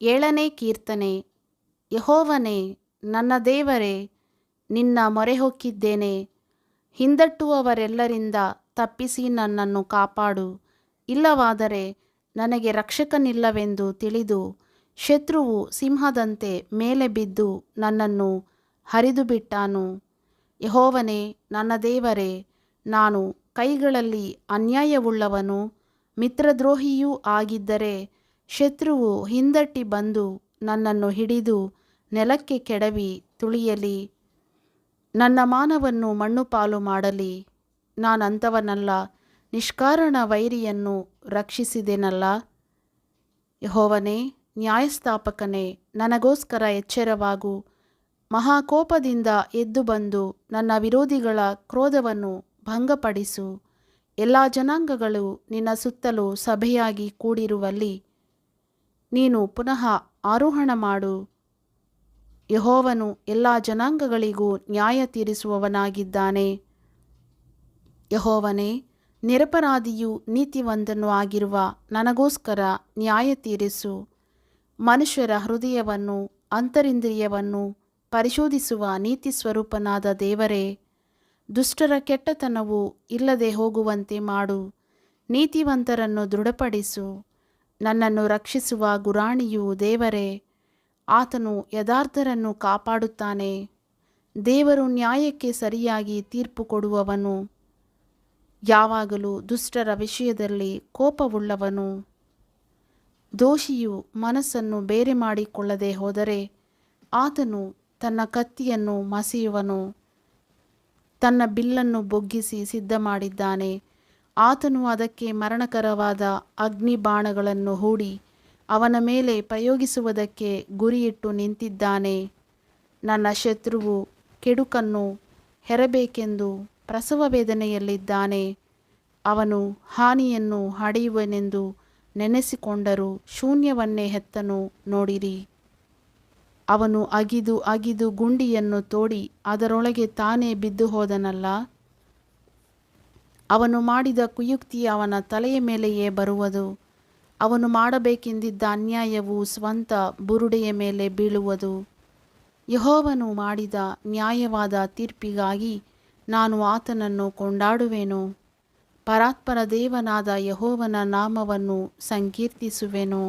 ಏಳನೇ ಕೀರ್ತನೆ. ಯೆಹೋವನೇ, ನನ್ನ ದೇವರೇ, ನಿನ್ನ ಮೊರೆಹೊಕ್ಕಿದ್ದೇನೆ. ಹಿಂದಟ್ಟುವವರೆಲ್ಲರಿಂದ ತಪ್ಪಿಸಿ ನನ್ನನ್ನು ಕಾಪಾಡು. ಇಲ್ಲವಾದರೆ ನನಗೆ ರಕ್ಷಕನಿಲ್ಲವೆಂದು ತಿಳಿದು ಶತ್ರುವು ಸಿಂಹದಂತೆ ಮೇಲೆ ಬಿದ್ದು ನನ್ನನ್ನು ಹರಿದುಬಿಟ್ಟಾನು. ಯೆಹೋವನೇ, ನನ್ನ ದೇವರೇ, ನಾನು ಕೈಗಳಲ್ಲಿ ಅನ್ಯಾಯವುಳ್ಳವನು, ಮಿತ್ರದ್ರೋಹಿಯೂ ಆಗಿದ್ದರೆ ಶತ್ರುವು ಹಿಂದಟ್ಟಿ ಬಂದು ನನ್ನನ್ನು ಹಿಡಿದು ನೆಲಕ್ಕೆ ಕೆಡವಿ ತುಳಿಯಲಿ. ನನ್ನ ಮಾನವನ್ನು ಮಣ್ಣುಪಾಲು ಮಾಡಲಿ. ನಾನಂಥವನಲ್ಲ, ನಿಷ್ಕಾರಣ ವೈರಿಯನ್ನು ರಕ್ಷಿಸಿದೆನಲ್ಲ. ಯೆಹೋವನೇ, ನ್ಯಾಯಸ್ಥಾಪಕನೇ, ನನಗೋಸ್ಕರ ಎಚ್ಚರವಾಗು. ಮಹಾಕೋಪದಿಂದ ಎದ್ದು ಬಂದು ನನ್ನ ವಿರೋಧಿಗಳ ಕ್ರೋಧವನ್ನು ಭಂಗಪಡಿಸು. ಎಲ್ಲ ಜನಾಂಗಗಳು ನಿನ್ನ ಸುತ್ತಲೂ ಸಭೆಯಾಗಿ ಕೂಡಿರುವಲ್ಲಿ ನೀನು ಪುನಃ ಆರೋಹಣ ಮಾಡು. ಯೆಹೋವನು ಎಲ್ಲ ಜನಾಂಗಗಳಿಗೂ ನ್ಯಾಯ ತೀರಿಸುವವನಾಗಿದ್ದಾನೆ. ಯೆಹೋವನೇ, ನಿರಪರಾಧಿಯೂ ನೀತಿವಂತನೂ ಆಗಿರುವ ನನಗೋಸ್ಕರ ನ್ಯಾಯ ತೀರಿಸು. ಮನುಷ್ಯರ ಹೃದಯವನ್ನು ಅಂತರಿಂದ್ರಿಯವನ್ನು ಪರಿಶೋಧಿಸುವ ನೀತಿಸ್ವರೂಪನಾದ ದೇವರೇ, ದುಷ್ಟರ ಕೆಟ್ಟತನವು ಇಲ್ಲದೆ ಹೋಗುವಂತೆ ಮಾಡು. ನೀತಿವಂತರನ್ನು ದೃಢಪಡಿಸು. ನನ್ನನ್ನು ರಕ್ಷಿಸುವ ಗುರಾಣಿಯು ದೇವರೇ, ಆತನು ಯಥಾರ್ಥರನ್ನು ಕಾಪಾಡುತ್ತಾನೆ. ದೇವರು ನ್ಯಾಯಕ್ಕೆ ಸರಿಯಾಗಿ ತೀರ್ಪು ಕೊಡುವವನು. ಯಾವಾಗಲೂ ದುಷ್ಟರ ವಿಷಯದಲ್ಲಿ ಕೋಪವುಳ್ಳವನು. ದೋಷಿಯು ಮನಸ್ಸನ್ನು ಬೇರೆ ಮಾಡಿಕೊಳ್ಳದೆ ಹೋದರೆ ಆತನು ತನ್ನ ಕತ್ತಿಯನ್ನು ಮಸೆಯುವನು. ತನ್ನ ಬಿಲ್ಲನ್ನು ಬೊಗ್ಗಿಸಿ ಸಿದ್ಧ ಮಾಡಿದ್ದಾನೆ. ಆತನು ಅದಕ್ಕೆ ಮರಣಕರವಾದ ಅಗ್ನಿಬಾಣಗಳನ್ನು ಹೂಡಿ ಅವನ ಮೇಲೆ ಪ್ರಯೋಗಿಸುವುದಕ್ಕೆ ಗುರಿಯಿಟ್ಟು ನಿಂತಿದ್ದಾನೆ. ನನ್ನ ಶತ್ರುವು ಕೆಡುಕನ್ನು ಹೆರಬೇಕೆಂದು ಪ್ರಸವ ವೇದನೆಯಲ್ಲಿದ್ದಾನೆ. ಅವನು ಹಾನಿಯನ್ನು ಹಡೆಯುವನೆಂದು ನೆನೆಸಿಕೊಂಡರೂ ಶೂನ್ಯವನ್ನೇ ಹೆತ್ತನು. ನೋಡಿರಿ, ಅವನು ಅಗಿದು ಅಗಿದು ಗುಂಡಿಯನ್ನು ತೋಡಿ ಅದರೊಳಗೆ ತಾನೇ ಬಿದ್ದು ಹೋದನಲ್ಲ. ಅವನು ಮಾಡಿದ ಕುಯುಕ್ತಿ ಅವನ ತಲೆಯ ಮೇಲೆಯೇ ಬರುವುದು. ಅವನು ಮಾಡಬೇಕೆಂದಿದ್ದ ಅನ್ಯಾಯವು ಸ್ವಂತ ಬುರುಡೆಯ ಮೇಲೆ ಬೀಳುವುದು. ಯೆಹೋವನು ಮಾಡಿದ ನ್ಯಾಯವಾದ ತೀರ್ಪಿಗಾಗಿ ನಾನು ಆತನನ್ನು ಕೊಂಡಾಡುವೆನು. ಪರಾತ್ಪರ ದೇವನಾದ ಯೆಹೋವನ ನಾಮವನ್ನು ಸಂಕೀರ್ತಿಸುವೆನು.